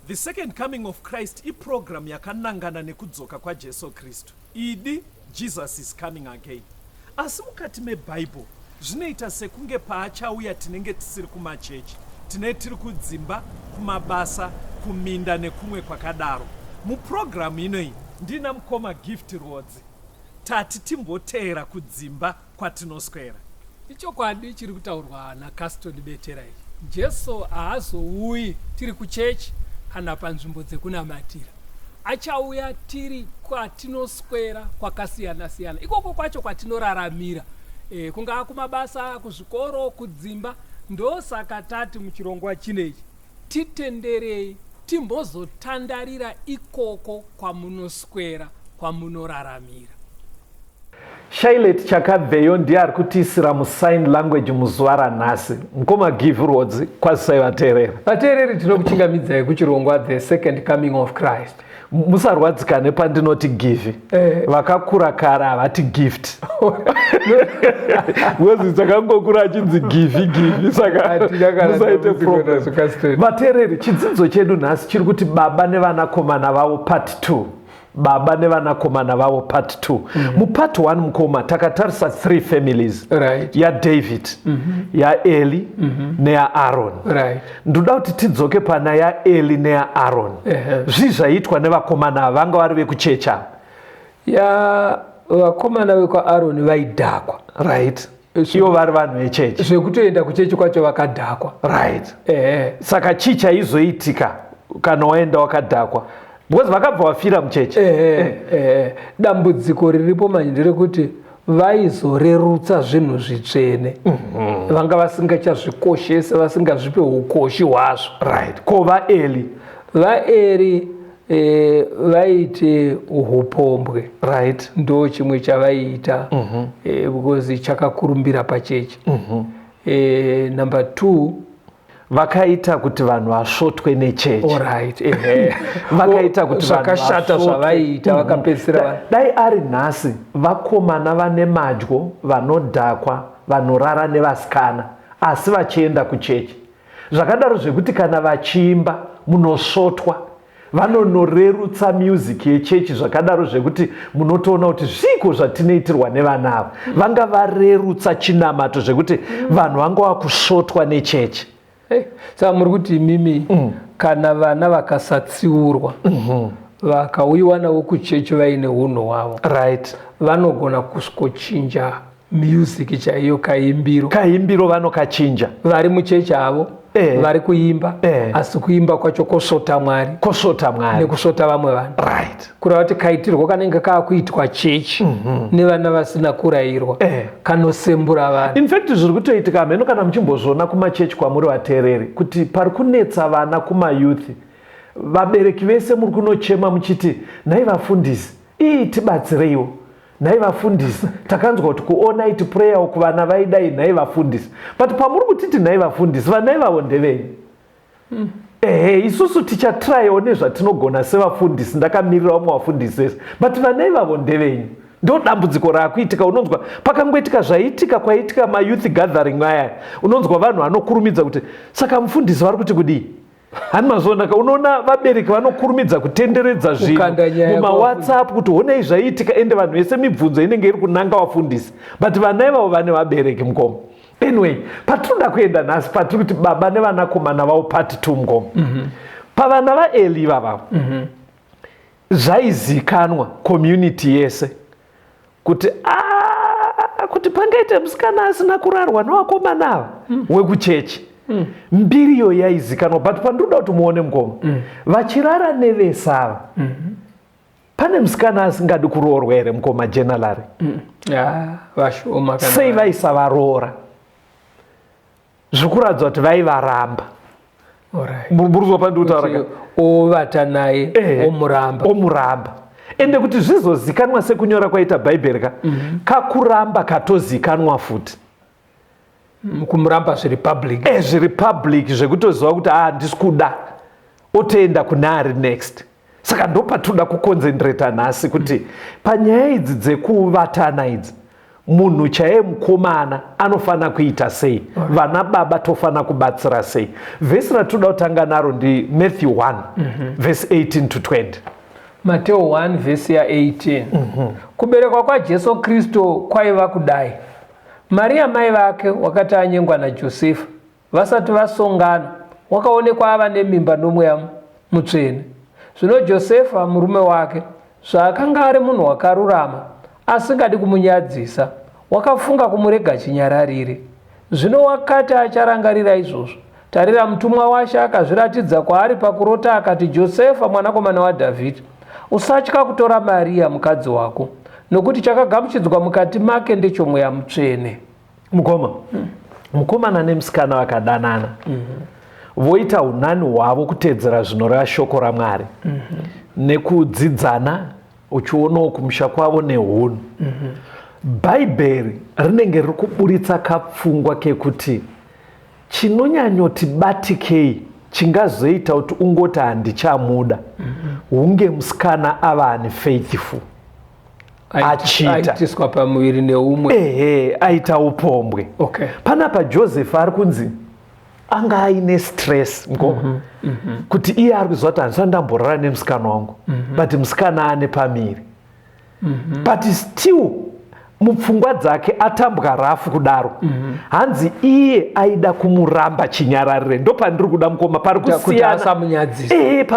The second coming of Christ iprogram yakanangana nekudzoka kwaJesu Kristu. Idi Jesus is coming again. Asi mukati meBible zvinoita sekunge paachauya tinenge tisiri kumachechi, tinenge tiri kudzimba, kumabasa, kuminda nekumwe kwakadaro. Muprogramu inoyi ndina mukoma Gift Rodzi tati timboteera kudzimba kwatinoswera. Ichokwadi chiri kutaurwa naCaston Beterai. Jesu haazouyi tiri kuchechi kana panzvimbo dzekunamatira. Achauya tiri kwatinoswera kwakasiyana-siyana. Ikoko kwacho kwatinoraramira. Kungaa kumabasa, kuzvikoro, kudzimba. Ndosaka tati muchirongwa chinechi titenderei timbozotandarira ikoko kwamunoswera, kwamunoraramira. Charlotte Chakabveyo ndiye ari kutiisira musign language muzuva ranhasi. Mukoma Gift Rodzi kwazisai vateereri. Vateereri tinokuchingamidzai kuchirongwa The Second Coming of Christ. Musarwadzikane pandinoti give. Vakakura kare havati gift. Wezi takangokura achinzi give saka musaite problem. Vateereri, chidzidzo chedu nhasi chiri kuti baba nevanakomana vavo part 2. Baba nevanakomana vavo part 2. Mupart 1 mukoma takatarisa 3 families. Right. yaDavid, yaEli, neyaAaron. Right. Ndoda kuti tidzoke pana yaEli neyaAaron. Zvii zvaitwa nevakomana vanga vari vekuchecha. Vakomana vekwaAaron vaidhakwa. Right. Ivo vari vanhu vechechi. Zvekutoenda kuchechi kwacho vakadhakwa. Right. Saka chii chaizoitika kana waenda wakadhakwa? Because vakabva vafira muchechi. Dambudziko riripo manje nderekuti vaizorerutsa zvinhu zvitsvene. Vanga vasingachazvikoshese, vasingazvipe ukoshi hwazvo. Right. Ko vaEli vaite upombwe. Right. Ndo chimwe chavaiita because chakakurumbira pachechi. Number 2, vakaita kuti vanhu vasvotwe nechechi. Alright. Vakaita kuti zvakashata zvavaiita vakapedzisira. Dai ari nhasi vakomana vane madyo, vanodhakwa, vanorara nevasikana, asi vachienda kuchechi. Zvakadaro zvekuti kana vachiimba munosvotwa, vanonorerutsa music yechechi zvakadaro zvekuti munotoona kuti zviko zvatinoitirwa nevana ava. Vanga varerutsa chinamato zvekuti vanhu vanga vakusvotwa nechechi. Saka muri kuti mimi kana vana vakasatsiurwa vakauyiwa navo kuchechi vaine unhu hwavo, right, vanogona kusvochinja music chaiyo, kaimbiro vanokachinja vari muchechi avo. Vari kuimba asi kuimba kwacho kosvota Mwari, nekusvota vamwe vanhu. Right. Kureva kuti kaitirwa kanenge kaakuitwa chechi nevana vasina kurayirwa kanosembura vanhu. In fact zviri kutoitika hameno kana muchimbozviona kumachechi kwamuri vateereri kuti pari kunetsa vana kumayouth, vabereki vese muri kunochema muchiti nhai vafundisi tibatsireiwo, nhai vafundisi takanzwa kuti kuonight prayer kuvana vaidai nhai vafundisi, but pamuri kutiti nhai vafundisi, vana ivavo ndevenyu. Isusu tichatraiwo nezvatinogona sevafundisi, ndakamirira vamwe vafundisi vese, but vana ivavo ndevenyu. Ndo dambudziko rakuitika. Unonzwa pakangoitika zvaitika kwaitika mayouth gathering aya, unonzwa vanhu vanokurumidza kuti saka mufundisi vari kuti kudii. Hani mazonaka unoona vabereki vanokurumidza kutenderedza zvinhu mumawhatsapp kuti honai zvaitika, ende vanhu vese mibvunzo inenge iri kunanga vafundisi, but vana ivavo vane vabereki mukoma. Anyway, patinoda kuenda nhasi patiri kuti baba nevanakomana vavo part 2 mukoma. Pavana vaEli ivava zvaizikanwa community yese kuti kuti pangaite musikana asina kurarwa nevakomana ava wekuchechi. Mbiriyo yaizikanwa, but pandoda kuti muone mukoma, vachirara nevesava pane musikana asingadi kuroorwa here mukoma generally? Sei vaisavaroora? Zvikuradza kuti vaivaramba. Murizwa pandikutaura ovata naye omuramba. Ende kuti zvizozikanwa sekunyora kwaita bhaibheri kakuramba katozikanwa futi. Kumuramba zviri public. Zviri public zvekutoziva kuti handisi kuda, otoenda kunari next. Saka ndo patinoda kuconcentrata nhasi kuti panyaya idzi dzekuvatana idzi munhu chaiye mukomana anofana kuita sei, vana baba tofana kubatsira sei. Vhesi ratoda kutanga naro ndi Matthew 1 verse 18 to 20. Mateo 1 vhesi ya 18. Kuberekwa kwaJesu Kristu kwaiva kudai. Maria mai vake wakati anyengwa naJosefa, vasati vasongana, wakaonekwa ava nemimba nomweya mutsvene. Zvino Josefa murume wake, zvaakanga ari munhu wakarurama asingadi kumunyadzisa, wakafunga kumurega chinyararire. Zvino wakati acharangarira izvozvo, tarira mutumwa washe akazviratidza kwaari pakurota akati, Josefa mwanakomana waDhavhidhi, usatya kutora Maria mukadzi wako, nokuti chakagamuchidzwa mukati make ndechomweya mutsvene. Mukomana nemusikana vakadanana, voita unani hwavo kutedzera zvinoreva shoko raMwari, nekudzidzana uchionawo kumusha kwavo neunhu. Bhaibheri rinenge riri kuburitsa kapfungwa kekuti chinonyanyoti batikei chingazoita kuti ungoti handichamuda hunge musikana ava ani faithful, aitiswa pamuviri neumwe, aita upombwe. Panapa Josefa ari kunzi anga aine stress kuti iye ari kuziva kuti handisati ndamborara nemusikana wangu, but musikana ane pamiri, but still mupfungwa dzake atambwa rafu kudaro. Hanzi iye aida kumuramba chinyararire. Ndo pandiri kuda mukoma, pari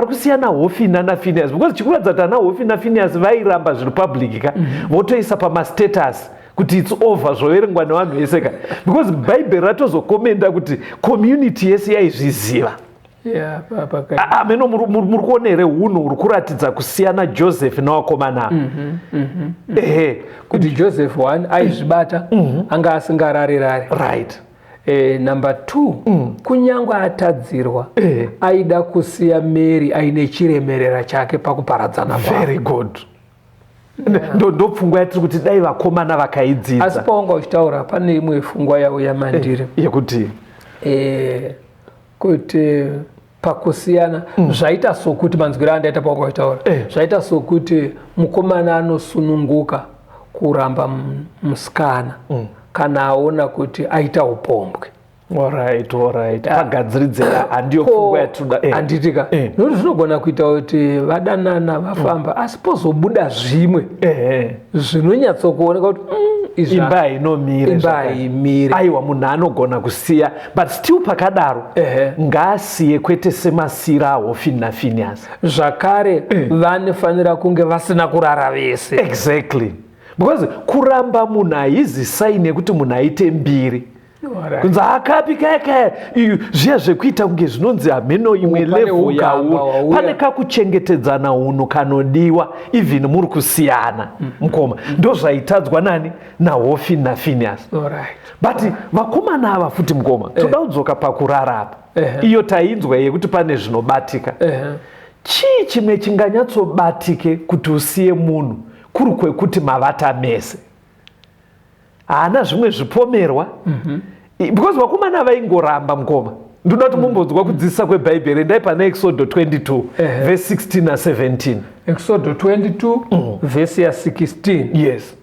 kusiyana Hofina naPhinehas, because chikuratidza kuti ana Hofina naPhinehas vairamba zviri public ka, votoisa pamastatus kuti it's over, zvoverengwa nevanhu vese ka, because Bhaibheri ratozokomenda kuti community yese yaizviziva. Ameno muri kuona here unhu huri kuratidza kusiyana Joseph nawakomana. Kuti Joseph 1 aizvibata, anga asingarare. Right. Number 2, kunyangwa atadzirwa, aida kusiya Mary aine chiremerera chake pakuparadzana. Very good. Ndo pfungwa yatiri kuti dai vakomana vakaidzidza. Asi paunga uchitaura pane imwe pfungwa yauya mandiri yekuti kuti pakusiyana zvaita sokuti manzwiro andaita paunga uchitaura, zvaita sokuti mukomana anosununguka kuramba musikana kana aona kuti aita upombwe. Alright. Pagadziridza handiyo pfungwa yatinoda. Handitika. Nokuti zvinogona kuita kuti vadanana vafamba asi pozobuda zvimwe zvinonyatsokuoneka kuti imba inomira. Aiwa, munhu anogona kusiya, but still pakadaro ngaasiye, kwete semasira aHofini naPhinehas. Zvakare vanofanira kunge vasina kurara vese. Exactly. Because kuramba munhu haizi saini yekuti munhu aite mbiri. Kunzi akapi kaka zviya zvekuita kunge zvinonzi hameno imwe level yaunhu, pane kakuchengetedzana unhu kanodiwa even muri kusiyana mukoma. Ndo zvaitadzwa nani naHofini naPhinehas. But vakomana ava futi mukoma, toda kudzoka pakurara apa. Iyo tainzwa yekuti pane zvinobatika. Chii chimwe chinganyatsobatike kuti usiye munhu kuri kwekuti mavata mese? Haana zvimwe zvipomerwa. Because vakomana vaingoramba mukoma. Ndoda kuti mumbonzwa kudzidzisa kweBhaibheri, endai pana Exodus 22 verse 16 na 17. Exodus 22 verse ya 16. Yes.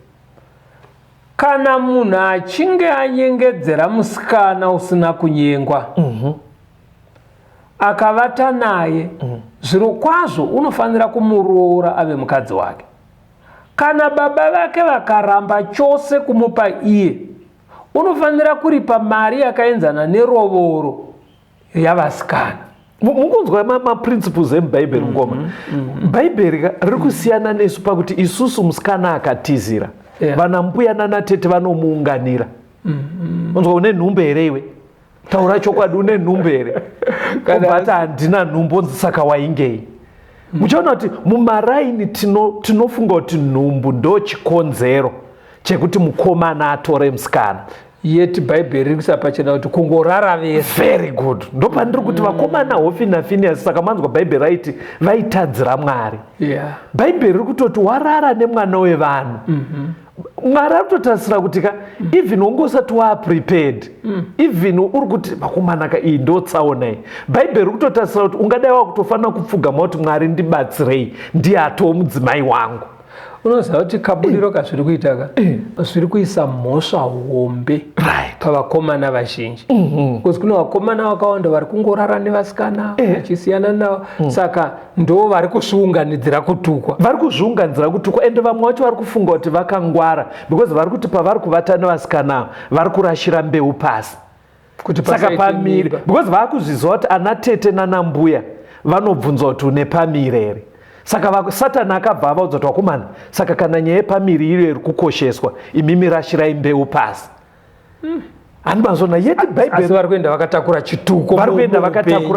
Kana munhu achinge anyengedzera musikana usina kunyengwa, akavata naye, zviro kwazvo unofanira kumuroora ave mukadzi wake. Kana baba vake vakaramba chose kumupa iye, unofanira kuripa mari yakaenzana nerovoro yavasikana. Mukunzwa maprinciples emuBhaibheri mukoma. Bhaibheri riri kusiyana nesu pakuti isusu musikana akatizira, vana mbuya nanatete vanomuunganira. Unzwa une nhumbu here iwe? Taura chokwadi, une nhumbu here? Kubata handina nhumbu, saka waingei. Muchaona kuti mumaraini tinofunga kuti nhumbu ndo chikonzero chekuti mukomana atore musikana. Yet Bhaibheri riri kuisa pachena kuti kungorara vese. Very good. Ndo pandiri kuti vakomana Hofini naPhinehas, saka manzwa Bhaibheri raiti vaitadzira Mwari. Bhaibheri riri kutoti warara nemwana wevanhu, Mwari ari kutotarisira kuti even ungosati waaprepared, even uri kuti vakomana iyi ndo tsaona iyi. Bhaibheri riri kutotarisira kuti ungadai wakutofanira kupfugama kuti Mwari ndibatsirei, ndiye atoo mudzimai wangu. unoziva kuti kabudiro kazviri kuita zviri kuisa mhosva hombe pavakomana vazhinji, because kune vakomana vakawanda vari kungorara nevasikana vachisiyana navo, saka ndo vari kuzviunganidzira kutukwa, ende vamwe vacho vari kufunga kuti vakangwara because vari kuti pavari kuvata nevasikana vari kurashira mbeu pasi, saka pamiri, because vaakuzviziva kuti ana tete nanambuya vanobvunzwa kuti une pamiri here. Saka Satani akabva avaudza kuti vakomana, saka kana nyaya yepamiri iyo iri kukosheswa, imimi rashirai mbeu pasi. Handimazona yeti Bhaibheri vari kuenda vakatakura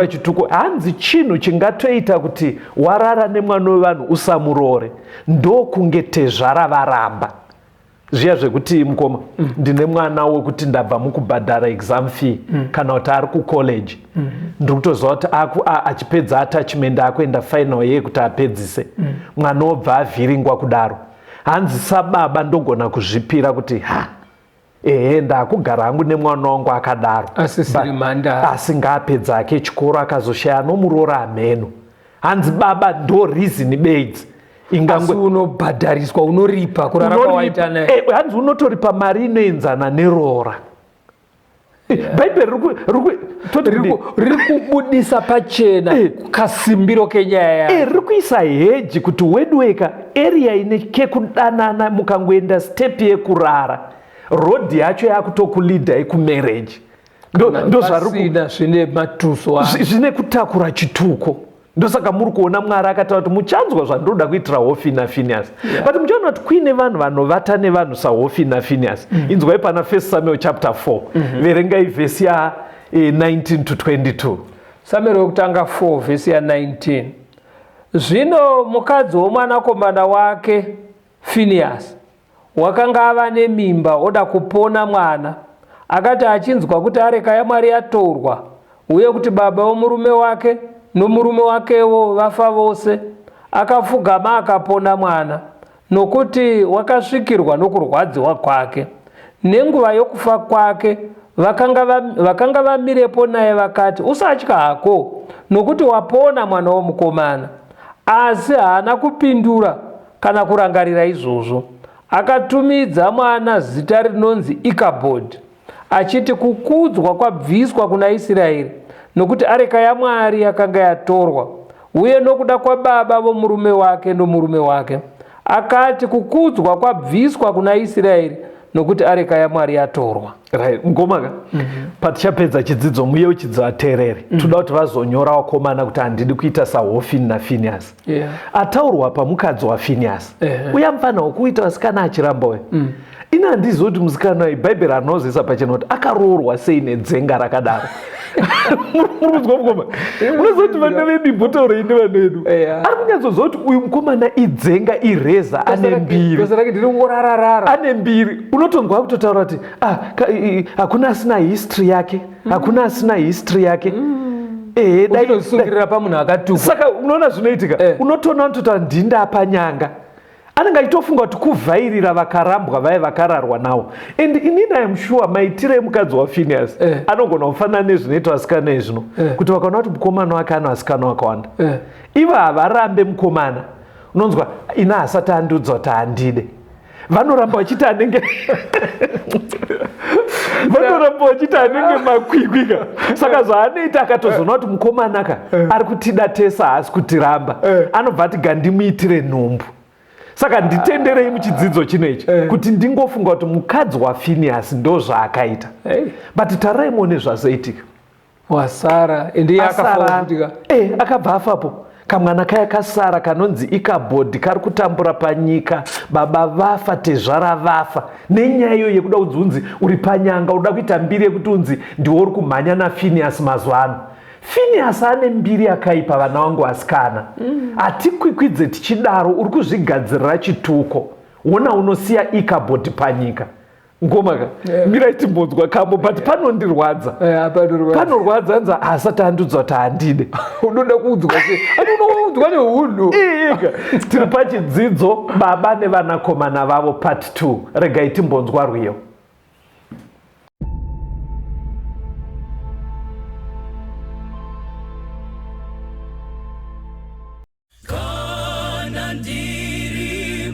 chituko, hanzi chinhu chingatoita kuti warara nemwana wevanhu usamurore ndokunge tezvara varamba. Zviya zvekuti mukoma ndine mwana wekuti ndabva mukubhadhara exam fee kana kuti ari kucollege, ndiri kutoziva kuti achipedza attachment akuenda final year kuti apedzise, mwana wobva avhiringwa kudaro. Hanzi sababa ndogona kuzvipira kuti ndakugara hangu nemwana wangu akadaro, asi ngaapedza ake chikoro akazoshaya nomurora ameno. Hanzi baba ndo reason bedzi, asi unobhadhariswa, unoripa kurara kwawaita naye, hanzi unotoripa mari inoenzana nerora. Bhaibheri riri kubudisa pachena kasimbiro kenyaya yayo, riri kuisa heji kuti wedweka area ine kekudanana, mukangoenda step yekurara rodhi yacho yakutokulidhai kumarriage, ndozvarina zvine matuso zvine kutakura chituko. Ndosaka muri kuona Mwari akataura kuti muchanzwa zvandinoda kuitira Hofni naFinehasi, but muchaona kuti kuine vanhu vanovata nevanhu saHofni naFinehasi. Inzwai pana 1 Samuel chapter 4, verengai vhesi ya 19 to 22. Samuel wekutanga 4 vhesi ya 19. Zvino mukadzi womwanakomana wake Finehasi wakanga ava nemimba oda kupona mwana, akati achinzwa kuti areka yaMwari yatorwa uye kuti baba womurume wake nomurume wakewo vafa vose, akapfugama akapona mwana, nokuti wakasvikirwa nokurwadziwa kwake. Nenguva yokufa kwake vakanga vamirepo naye vakati, usatya hako, nokuti wapona mwana womukomana. Asi haana kupindura kana kurangarira izvozvo. Akatumidza mwana zita rinonzi Ikabhodhi, achiti kukudzwa kwabviswa kuna Israeri, nokuti areka yaMwari yakanga yatorwa, uye nokuda kwababa vomurume wake nomurume wake. Akati kukudzwa kwabviswa kuna Israeri, nokuti areka yaMwari yatorwa. Right, mkomaka patichapedza chidzidzo muyeuchidza vateereri, toda kuti vazonyora vakomana kuti handidi kuita saHofni naFinehasi. Ataurwa pamukadzi waFinehasi, uya mufana wokuita vasikana achiramba we. Ini handizivi kuti musikana wayi Bhaibheri anozisa pachena kuti akaroorwa sei nedzenga rakadaro. Unoziva mukoma, unoziva kuti vana vedu imbotaurei nevana vedu, ari kunyatsoziva kuti uyu mukomana idzenga ireza ane mbiri, ane mbiri. Unotonzwa kutotaura kuti hakuna asina history yake, hakuna asina history yake. Unosungirira pamunhu akatukwa. Saka unoona zvinoitika, unotoona kuti ndinda apanyanga anenge achitofunga kuti kuvhairira vakarambwa vaya vakararwa navo. And inini I am sure maitiro emukadzi waFinehasi anogona kufanana nezvinoitwa vasikana izvino, kuti vakaona kuti mukomana wake ano vasikana vakawanda, ivo havarambe mukomana, unonzwa ina hasati andiudza kuti handide, vanoramba vachiti anenge vanoramba vachiti anenge makwikwika. Saka zvaanoita akatozoona kuti mukomana ka ari kutida tesa haasi kutiramba, anobva ati gandimuitire nhumbu. Saka nditenderei muchidzidzo chinechi kuti ndingofunga kuti mukadzi waFinehasi ndo zvaakaita, but tararai muone zvazoitika. Wasara ende akafafutika, akabva afapo. Kamwana kaya kasara kanonzi Ikabhodhi kari kutambura panyika, baba vafa, tezvara vafa, nenyaya iyo yekuda kunzi uri panyanga uda kuita mbiri yekuti unzi ndiwo uri kumhanya naFinehasi mazuva ano. Finehasi ane mbiri yakaipa vana vangu vasikana. Hatikwikwidze tichidaro, uri kuzvigadzirira chituko. Wona unosiya Ikabhodhi panyika. Ngomaka, mirai timbonzwa kambo, but panondirwadza. Panorwadza hanza hasati andiudza kuti handide. Unoda kuudzwa sei? Unoda neunhu. Tiri pachidzidzo baba nevanakomana vavo part 2. Regai timbonzwa rwiyo. Kana ndiri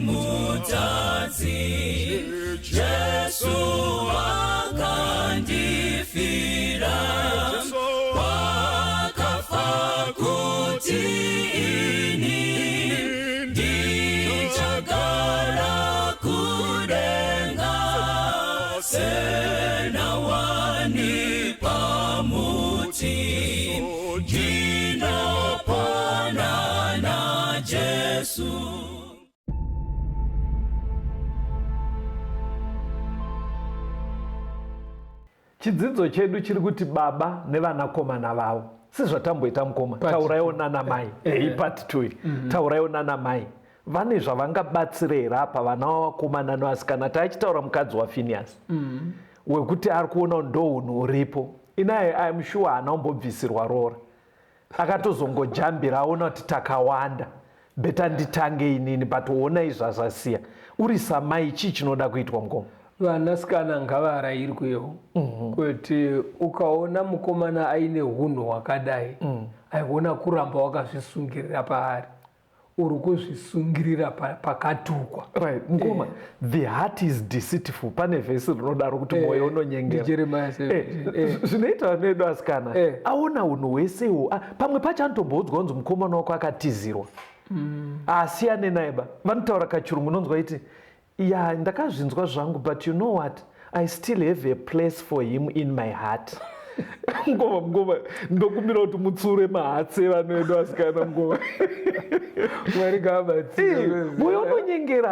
Jesu. Chidzidzo chedu chiri kuti baba nevanakomana vavo sizvatamboita mukoma tauraiwo nana mai part 2 tauraiwo nana mai vane zvavangabatsira apa vana vavakomana nevasikana taachitaura mukadzi waFinehasi wekuti ari kuona ndo unhu uripo inaye I'm sure haana kumbobvisirwa rora akatozongojambira aona kuti takawanda beta nditange inini but uona izvazvasiya uri samai chii chinoda kuitwa ngoma vanasikana ngavarayirwewo kuti ukaona mukomana aine hunhu hwakadai aiona kuramba wakazvisungirira paari uri kuzvisungirira pakatukwa right ngoma the heart is deceitful pane vhesi rinodaro kuti mwoyo unonyengera zvinoita vanedu asikana aona unhu hwesewo pamwe pacho anotomboudzwa kunzi mukomana wako akatizirwa asiyane naye ba vanotaura kachirungu unonzwa iti ya ndakazvinzwa zvangu but you know what I still have a place for him in my heart ngoma ndokumbira kuti mutsure mahatsi evanoedu asikana ngoma mwari ngabatsire mwoyo unonyengera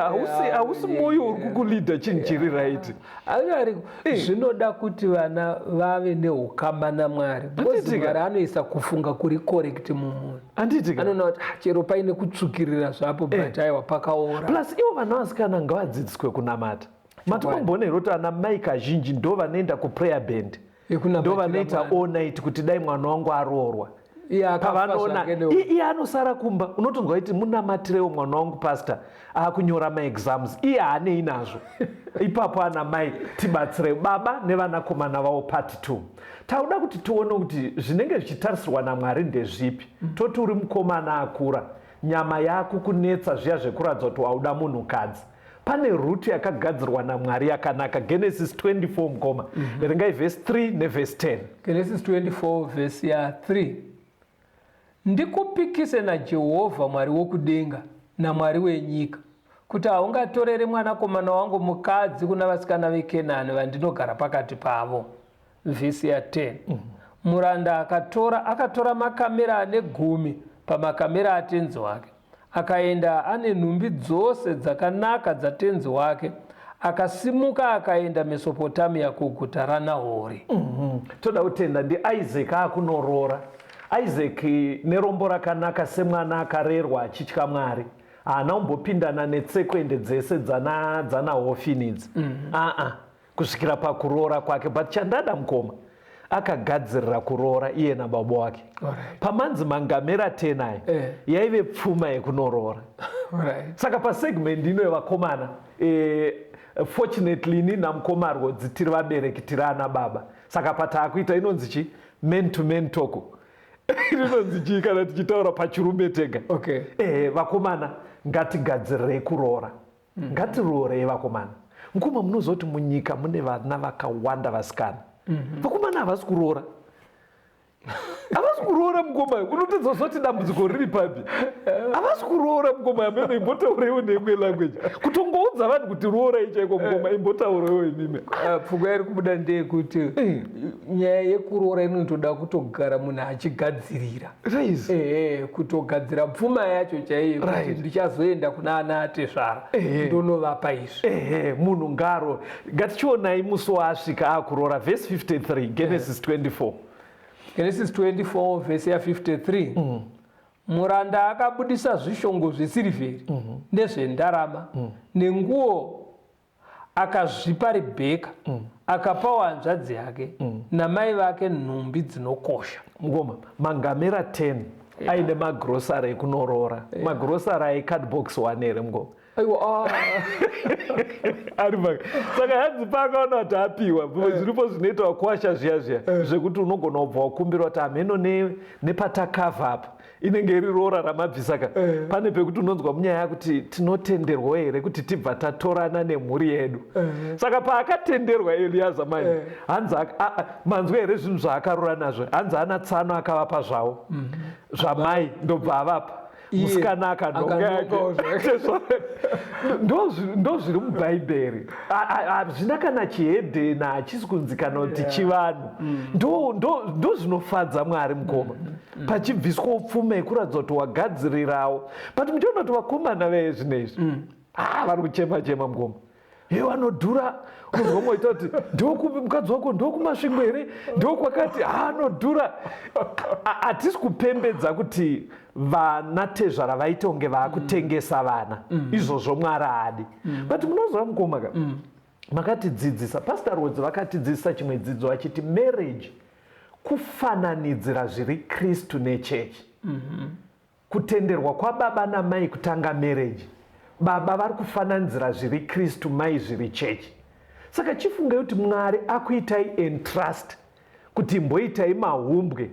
hausi mwoyo uri kukulidha chinhu chiri right ari zvinoda kuti vana vave neukama naMwari because Mwari anoisa kufunga kuri correct mumunhu anditi anoona kuti chero paine kutsvukirira zvapo but aiwa pakaora plus ivo vana vasikana ngavadzidziswe kunamata matikomboona here kuti ana mai kazhinji ndo vanoenda kuprayer band ndo vanoita all night kuti dai mwana wangu aroorwa pavanoona iye anosara kumba unotonzwa kuti munamatirewo mwana wangu pastor akunyora maexams iye haanei nazvo ipapo ana mai tibatsire baba nevanakomana vavo part 2 tauda kuti tione kuti zvinenge zvichitarisirwa naMwari ndezvipi toti uri mukomana akura nyama yako kunetsa zviya zvekuradza kuti wauda munhukadzi pane ruti yakagadzirwa naMwari yakanaka Genesis 24 mukoma verengai verse 3 neverse 10 Genesis 24 verse ya 3 ndikupikise naJehovha Mwari wokudenga naMwari wenyika kuti haungatorere mwanakomana wangu mukadzi kuna vasikana veKenani vandinogara pakati pavo vhesi ya 10 muranda akatora makamera ane 10 pamakamera atenzi wake akaenda ane nhumbi dzose dzakanaka dzatenzi wake akasimuka akaenda Mesopotamia kuguta raNahori. Toda kutenda ndiIsaac akunorora. Isaac nerombo rakanaka semwana akarerwa achitya Mwari. Haana kumbopindana netsekwende dzese dzana Hofinidzi. Kusvikira pakuroora kwake but chandada mukoma akagadzirira kuroora iye nababa wake. Pamanzi mangamera 10 yaive pfuma yekunorora. Saka pasegment ino yevakomana fortunately ni namukomarwo dzitiri vabereki tiri ana baba. Saka pataakuita inonzi chi men to men talk. Inonzi chi kana tichitaura pachirume tega. Vakomana ngatigadzirire kuroora. Ngatiroore vakomana. Mukoma munozoti munyika mune vana vakawanda vasikana. Vakomana havasi kuroora. Havasi kuroora mukoma. Unotedza zoti dambudziko riri papi. Havasi kuroora mukoma amene imbotaurewo neimwe language. Kutongoudza vanhu kuti roora ichaiko mukoma imbotaurewo imime. Pfungwa iri kubuda ndeyekuti nyaya yekuroora inotoda kutogara munhu achigadzirira. Kutogadzira pfuma yacho chaiyo kuti ndichazoenda kuna ana atesvara ndonovapa izvi. Munhu ngaro. Ngatichionai musi waasvika akuroora verse 53 Genesis 24. Genesis 24 verse ya 53. Muranda akabudisa zvishongo zvesirivheri nezvendarama nenguo akazvipa Rebheka akapawo hanzvadzi yake namai vake nhumbi dzinokosha. Ngoma mangamera 10 aine magrosari ekunorora. Magrosari aicardbox 1 here mungoma. Aiwa saka hanzi paakaona kuti apiwa zviripo zvinoita wakuwasha zviya zvekuti unogona kubva wakumbirwa kuti hameno nepatakavha apa inenge iri roora ramabvisaka pane pekuti unonzwa munyaya yakuti tinotenderwa here kuti tibva tatorana nemhuri yedu. Saka paakatenderwa Eliaza manje hanzi manzwa here zvinhu zvaakarora nazvo hanzi ana tsano akavapa zvavo zvamai ndobva avapa musikana akanonga ndo zviri mubhaibheri. Hazvina kana chihedhena hachisi kunzikana kuti chivanhu. Ndo zvinofadza Mwari mukoma. Pachibviswa upfumi kuratidza kuti wagadzirirawo. But muchiona kuti vakomana vezvinezvi vari kuchema mukoma. Vanodhura, unozwa moita kuti ndokupi mukadzi wako, ndokumasvingo here, ndokwakati anodhura. Hatisi kupembedza kuti vanatezvara vaita kunge vaakutengesa vana, izvozvo Mwari haadi. But munozwa mukoma ka makatidzidzisa, Pastor Rhodes vakatidzidzisa chimwe dzidzo vachiti marriage kufananidzira zviri Kristu nechechi. Kutenderwa kwababa namai kutanga marriage. Baba vari kufananidzira zviri Kristu, mai zviri chechi. Saka chifungai kuti Mwari akuitai entrust kuti mboitai mahumbwe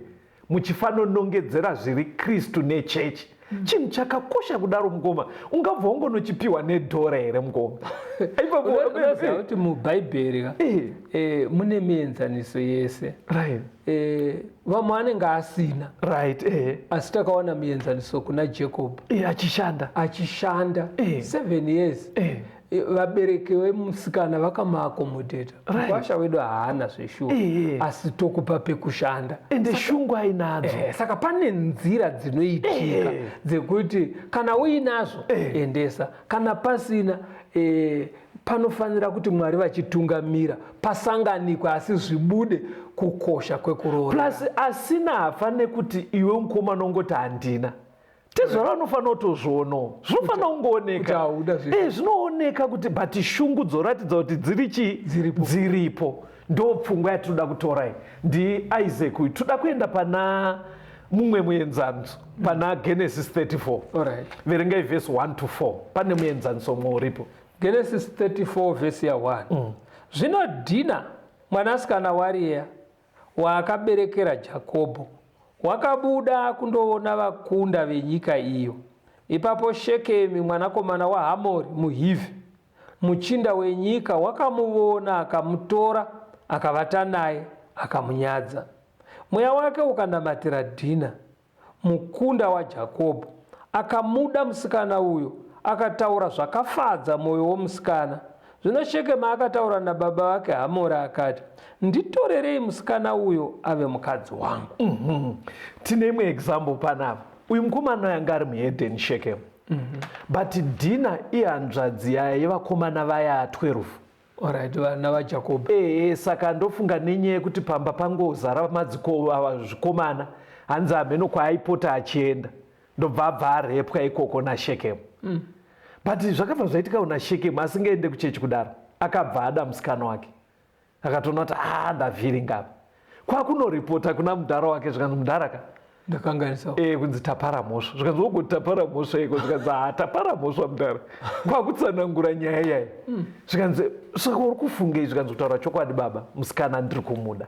muchifanonongedzera zviri Kristu nechechi. Chinhu chakakosha kudaro mukoma. Ungabva ungonochipiwa nedhora here mukoma? Unoziva kuti mubhaibheri mune mienzaniso yese. Vamwe vanenge asina, asi takaona mienzaniso kuna Jacob achishanda 7 years. Vabereki vemusikana vakamaakomodheta. Kwasha wedu haana zveshuwa, asi tokupa pekushanda. Ende shungu ainadzo. Saka pane nzira dzinoitika dzekuti kana uinazvo endesa, kana pasina panofanira kuti Mwari vachitungamira pasanganikwa, asi zvibude kukosha kwekuroora. Plus asina hafane kuti iwe mukoma nongoti handina. Tezvara unofanira kutozvionawo. Zvinofanira kungooneka. Zvinooneka kuti but shungu dzoratidza kuti dziripo. Ndo pfungwa yatinoda kutora iyi. NdiIsaac uyu toda kuenda pana mumwe muenzaniso, pana Genesis 34. Verengai verse 1 to 4. Pane muenzaniso mumwe uripo. Genesis 34 verse ya 1. Zvino Dhina mwanasikana waRea waakaberekera Jakobho wakabuda kundoona vakunda venyika iyo. Ipapo Shekemi mwanakomana waHamori muHivhi, muchinda wenyika, wakamuona, akamutora, akavata naye, akamunyadza. Mweya wake ukanamatira Dhina mukunda waJakobho, akamuda musikana uyo, akataura zvakafadza mwoyo womusikana. Zvino Shekemu akataura nababa wake Hamori akati, nditorerei musikana uyo ave mukadzi wangu. Tine imwe example panapa. Uyu mukomana yanga ari muhedheni Shekemu. But Dhina ihanzvadzi yevakomana vaya 12. Vana vaJakobho. Saka ndofunga nenyaya yekuti pamba pangozara zvikomana, hanzi hameno kwaaipota achienda. Ndobva abva arepwa ikoko naShekemu. But zvakabva zvaitika una Shekemu asingaende kuchechi kudaro. Akabva ada musikana wake. Akatoona kuti ndavhiringa apa. Kwakunoripota kuna mudhara wake, zvikanzi mudhara ka ndakanganisa kunzi tapara mhosva. Zvikanzi wogoti tapara mhosva iko, zvikanzi tapara mhosva mudhara. Kwakutsanangura nyaya yayo. Zvikanzi saka uri kufungei? Zvikanzi kutaura chokwadi baba, musikana ndiri kumuda.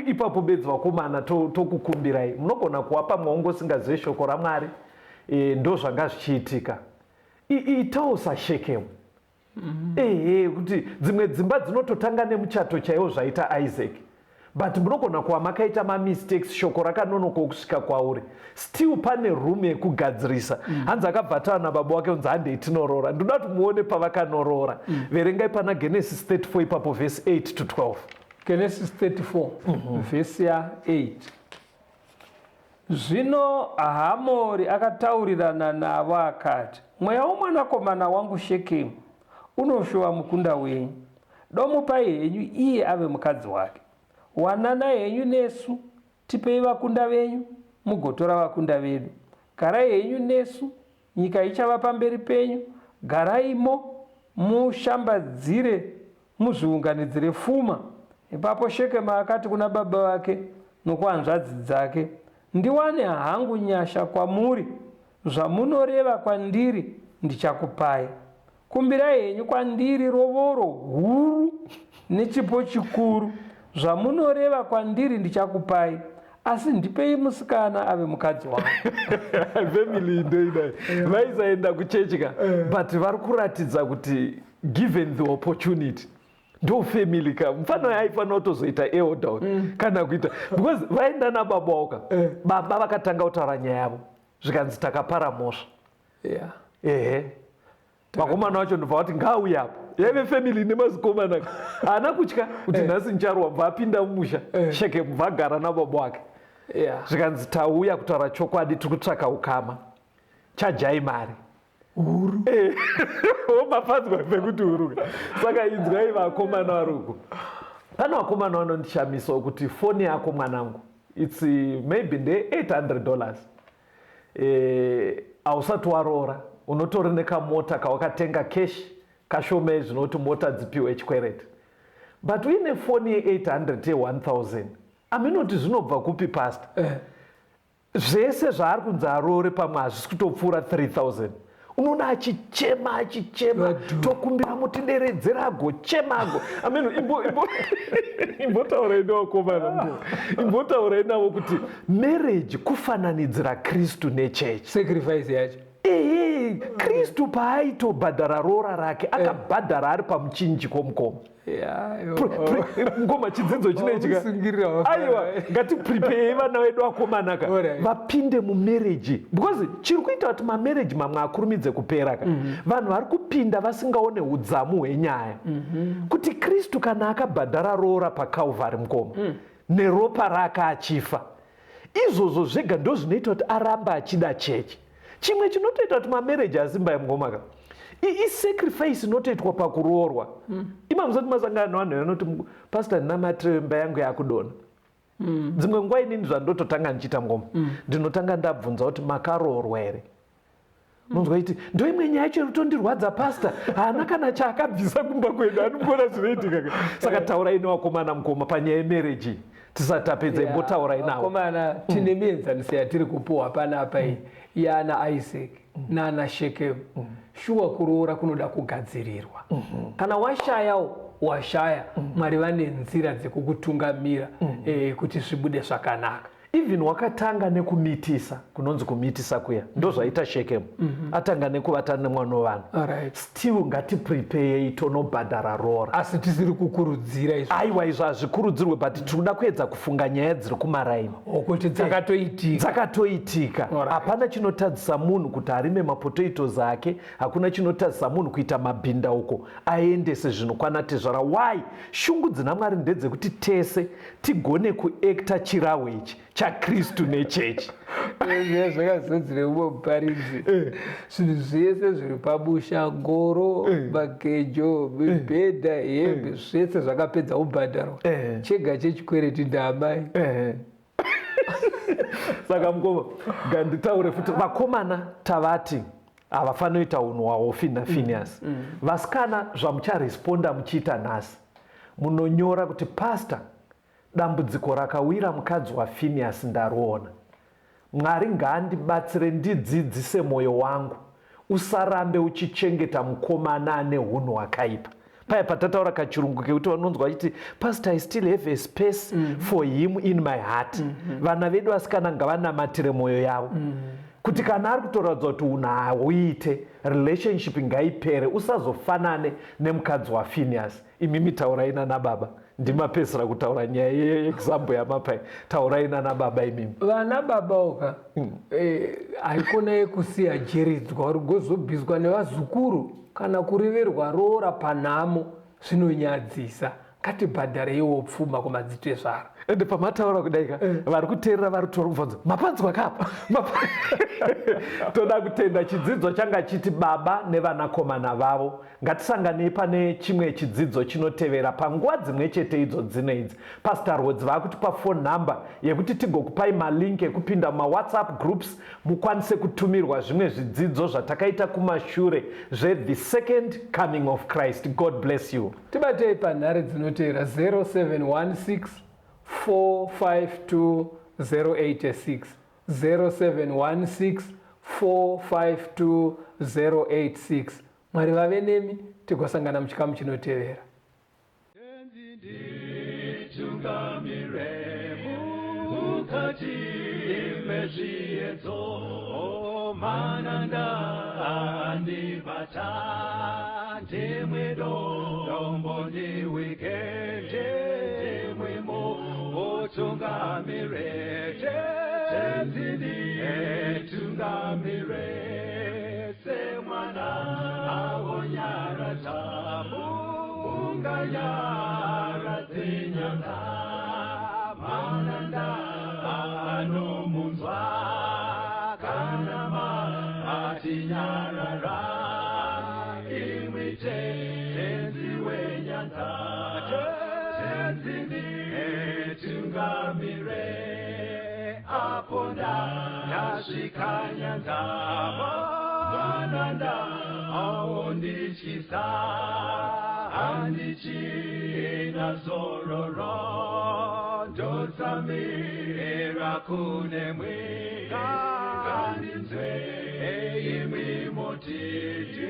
Ipapo bedzi vakomana tokukumbirai, munogona kuwapa mwaungosingazive shoko raMwari. Ndo zvanga zvichiitika. Itawo saShekemu. Kuti dzimwe dzimba dzinototanga nemuchato chaiwo zvaita Isaac. But munogona kuva makaita mistakes, shoko rakanonoka kusvika kwauri. Still pane room yekugadzirisa. Hanzi akabva taura nababa wake unzi handei tinorora. Ndoda kuti muone pavakanorora. Verengai pana Genesis 34 ipapo verse 8 to 12. Genesis 34 verse ya 8. Zvino Hamori akataurirana navo akati, mweya womwanakomana wangu Shekemu unoshuva mukunda wenyu. Domupai henyu iye ave mukadzi wake. Wananai henyu nesu, tipei vakunda venyu, mugotora vakunda vedu. Garai henyu nesu, nyika ichava pamberi penyu. Garaimo, mushambadzire, muzviunganidzire pfuma. Ipapo Shekemu akati kuna baba wake nokuhanzvadzi dzake, ndiwane hangu nyasha kwamuri, zvamunoreva kwandiri ndichakupai. Kumbirai henyu kwandiri rovoro huru nechipo chikuru, zvamunoreva kwandiri ndichakupai, asi ndipei musikana ave mukadzi wangu. Family ndoidai vaisaenda kuchechika, but vari kuratidza kuti given the opportunity ndo family ka mfano aifanira kutozoita elder kana kuita, because vaenda nababa waka baba vakatanga kutaura nyaya yavo. zvikanzi takapara mhosva. Yeah. Ehe, vakomana vacho ndobva vati ngaauya apo. Yaive family ine mazikomana haana kutya kuti nhasi ncharwa bva apinda mumusha Shekemu bva agara nababa wake. Yeah. Zvikanzi tauya kutaura chokwadi, tiri kutsvaka ukama chajai mari huru. Mafanzwa pekuti huru. Saka inzwai vakomana vari uko. Pana vakomana vanondishamisa kuti foni yako mwanangu it's maybe $800. Hausati waroora unotori nekamota kawakatenga cash kashomei zvinoti mota dzipiwe chikwereti. But uine foni ye800 ye1000 aminoti zvinobva kupi pasta? Zvese zvaari kunzi aroore pamwe hazvisi kutopfuura 3000. Unoona achichema tokumbira mutideredzera agochema imbotaurai nevakomana imbotaurai navo kuti marriage kufananidzira Kristu nechechi. Sacrifice yacho. Kristu paaitobhadhara roora rake akabhadhara ari pamuchinjiko mukoma. Ngoma chidzidzo chinechi aiwa ngatiprepare vana vedu vakomanaka vapinde mumarriage, because chiri kuita kuti mamarriage mamwe akurumidze kupera ka vanhu vari kupinda vasingaone udzamu hwenyaya kuti Kristu kana akabhadhara roora paKalvari mukoma neropa rake achifa, izvozvo zvega ndo zvinoita kuti aramba achida chechi. Chimwe chinotoita kuti mamarriage asimba mukoma ka sacrifice inotoitwa pakuroorwa. Musati masangana nevanhu vanoti pastor ndinamatire imba yangu yakudona. Dzimwe nguva inini zvandototanga ndichita ngoma ndinotanga ndabvunza kuti makaroorwa here. Munzwa iti ndo imwe nyaya yacho inotondirwadza pastor, haana kana chaakabvisa kumba kwedu, anongona zvinoitika. Saka taurai nevakomana mukoma panyaya yemarriage tisati tapedza imbotaurai navo. Vakomana tine mienzaniso yatiri kupuhwa panapa iyi yana Isaac nana Shekemu. Shuwa kuroora kunoda kugadzirirwa. Kana washaya Mwari vane nzira dzekukutungamira kuti zvibude zvakanaka. Even wakatanga nekumitisa, kunonzi kumitisa kuya ndo zvaita Shekemu. Atanga nekuvata nemwana wovanhu. Still ngatiprepare tonobhadhara roora. Asi tisiri kukurudzira izvo. Aiwa izvo hazvikurudzirwe, but tinoda kuedza kufunga nyaya dziri kumaraini. Kuti dzakatoitika. Hapana chinotadzisa munhu kuti arime mapotatoes ake, hakuna chinotadzisa munhu kuita mabhinda uko aendese zvinokwana tezvara. Why? Shungu dzina Mwari ndedzekuti tese tigone kuacta chirawo ichi chaKristu nechechi. Zvakazodzire umwe muparidzi. Zvinhu zvese zviri pabusha, ngoro, magejo, mibhedha, hembe, zvese zvakapedza kubhadharwa. Chega chechikwereti ndaamai. Saka mukoma nganditaure futi vakomana tavati havafaniri kuita unhu hwaHofni naFinehasi. Vasikana zvamucharesponda muchiita nhasi munonyora kuti pastor, dambudziko rakawira mukadzi waFinehasi ndariona. Mwari ngaandibatsire ndidzidzise mwoyo wangu usarambe uchichengeta mukomana ane hunhu hwakaipa. Paya patataura kachirungu kekuti vanonzwa vachiti pastor, I still have a space for him in my heart. Vana vedu vasikana ngavanamatire mwoyo yavo kuti kana ari kutoratidza kuti unhu hauite, relationship ngaipere, usazofanane nemukadzi waFinehasi. Imimi taurai nana baba, ndimapedzisira kutaura nyaya yeexample yamapai. Taurai nana baba imimi. Vana baba uka haikona yekusiya jeridzwa rigozobviswa nevazukuru kana kuriverwa roora panhamo zvinonyadzisa. Ngatibhadhareiwo pfuma kumadzitezvara. Ende pamataura kudaika vari kuteerera vari torubvunza mapanzwa kapa. Toda kutenda chidzidzo changa chiti baba nevanakomana vavo ngatisanganei pane chimwe chidzidzo chinotevera panguva dzimwe chete idzo dzine idzi. Pastor Rhodes vakutipa phone number yekuti tigokupai malink ekupinda mawhatsapp groups mukwanise kutumirwa zvimwe zvidzidzo zvatakaita kumashure zve-the second coming of Christ. God bless you. Tibatei panhare dzinotevera 0716 452 086 0716 452 086. Mwari vave nemi, tigosangana muchikamu chinotevera. Tungamirete, tungamire semwana awonyara tabu ungayara tinyanga mananda anomunzwa kanama atinyarara imwite tenziwe nyanza tenzini tungamire aponda yasvika nyanza mananda aondichisa handichina zororo ndotsamira kune mwika kandinzwe imwi motiti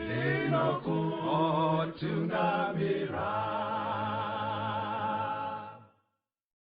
ndinokutungamira